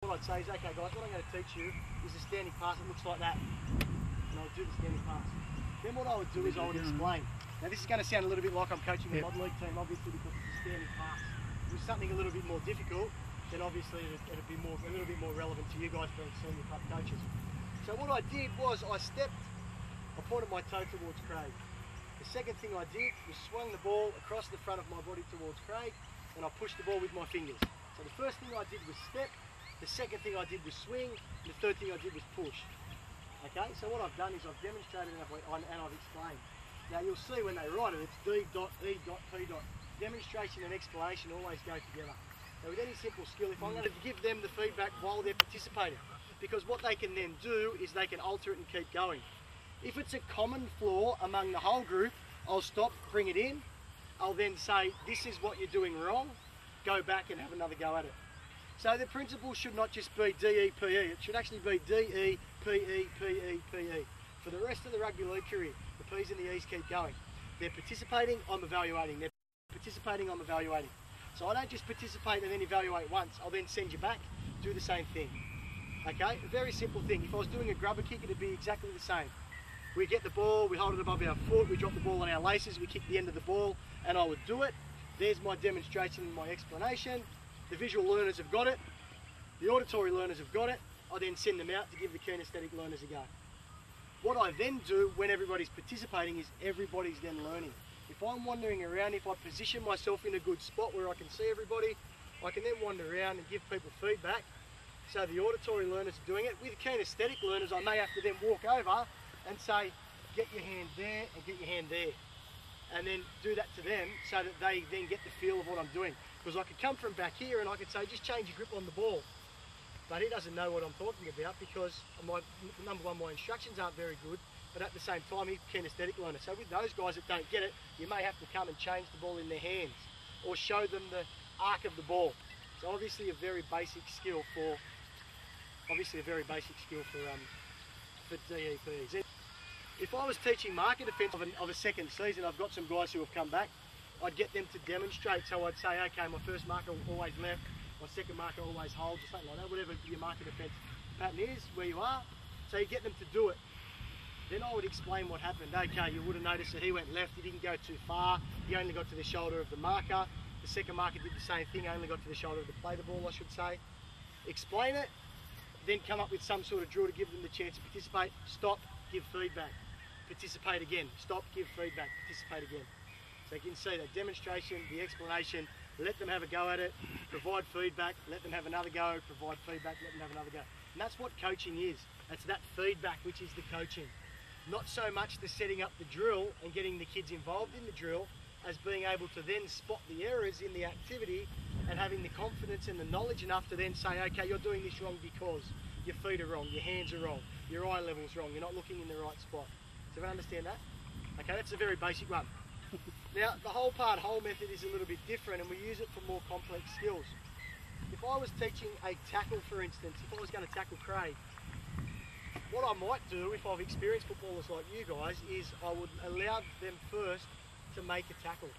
what I'd say is, okay guys, what I'm going to teach you is a standing pass that looks like that. And I'll do the standing pass. Then what I would do is I would explain. Now this is going to sound a little bit like I'm coaching the modern league team, obviously, because it's a standing pass. If it was something a little bit more difficult, then obviously it'd be a little bit more relevant to you guys being senior club coaches. So what I did was I pointed my toe towards Craig. The second thing I did was swung the ball across the front of my body towards Craig, and I pushed the ball with my fingers. So the first thing I did was step, the second thing I did was swing, and the third thing I did was push. Okay, so what I've done is I've demonstrated and I've explained. Now you'll see when they write it, it's D dot, E dot, P dot. Demonstration and explanation always go together. Now with any simple skill, if I'm going to give them the feedback while they're participating, because what they can then do is they can alter it and keep going. If it's a common flaw among the whole group, I'll stop, bring it in. I'll then say, this is what you're doing wrong, go back and have another go at it. So the principle should not just be D-E-P-E, it should actually be D-E-P-E-P-E-P-E. For the rest of the rugby league career, the P's and the E's keep going. They're participating, I'm evaluating. They're participating, I'm evaluating. So I don't just participate and then evaluate once, I'll then send you back, do the same thing. Okay, a very simple thing. If I was doing a grubber kick, it'd be exactly the same. We get the ball, we hold it above our foot, we drop the ball on our laces, we kick the end of the ball, and I would do it. There's my demonstration and my explanation. The visual learners have got it. The auditory learners have got it. I then send them out to give the kinesthetic learners a go. What I then do when everybody's participating is everybody's then learning. If I'm wandering around, if I position myself in a good spot where I can see everybody, I can then wander around and give people feedback. So the auditory learners are doing it. With kinesthetic learners, I may have to then walk over and say, get your hand there and get your hand there. And then do that to them so that they then get the feel of what I'm doing. Because I could come from back here and I could say, just change your grip on the ball. But he doesn't know what I'm talking about because number one, my instructions aren't very good, but at the same time, he's a kinesthetic learner. So with those guys that don't get it, you may have to come and change the ball in their hands or show them the arc of the ball. So obviously a very basic skill for DEPs. If I was teaching marker defence of a second season, I've got some guys who have come back, I'd get them to demonstrate. So I'd say, okay, my first marker always left, my second marker always holds, or something like that, whatever your marker defence pattern is, where you are. So you get them to do it. Then I would explain what happened. Okay, you would have noticed that he went left, he didn't go too far, he only got to the shoulder of the marker. The second marker did the same thing, only got to the shoulder of the play the ball, I should say. Explain it, then come up with some sort of drill to give them the chance to participate. Stop, give feedback. Participate again. Stop, give feedback. Participate again. So you can see that demonstration, the explanation, let them have a go at it, provide feedback, let them have another go, provide feedback, let them have another go. And that's what coaching is. That's that feedback which is the coaching. Not so much the setting up the drill and getting the kids involved in the drill as being able to then spot the errors in the activity and having the confidence and the knowledge enough to then say, okay, you're doing this wrong because your feet are wrong, your hands are wrong, your eye level's wrong, you're not looking in the right spot. Does everyone understand that? Okay, that's a very basic one. Now, the whole method is a little bit different and we use it for more complex skills. If I was teaching a tackle, for instance, if I was going to tackle Craig, what I might do, if I've experienced footballers like you guys, is I would allow them first to make a tackle.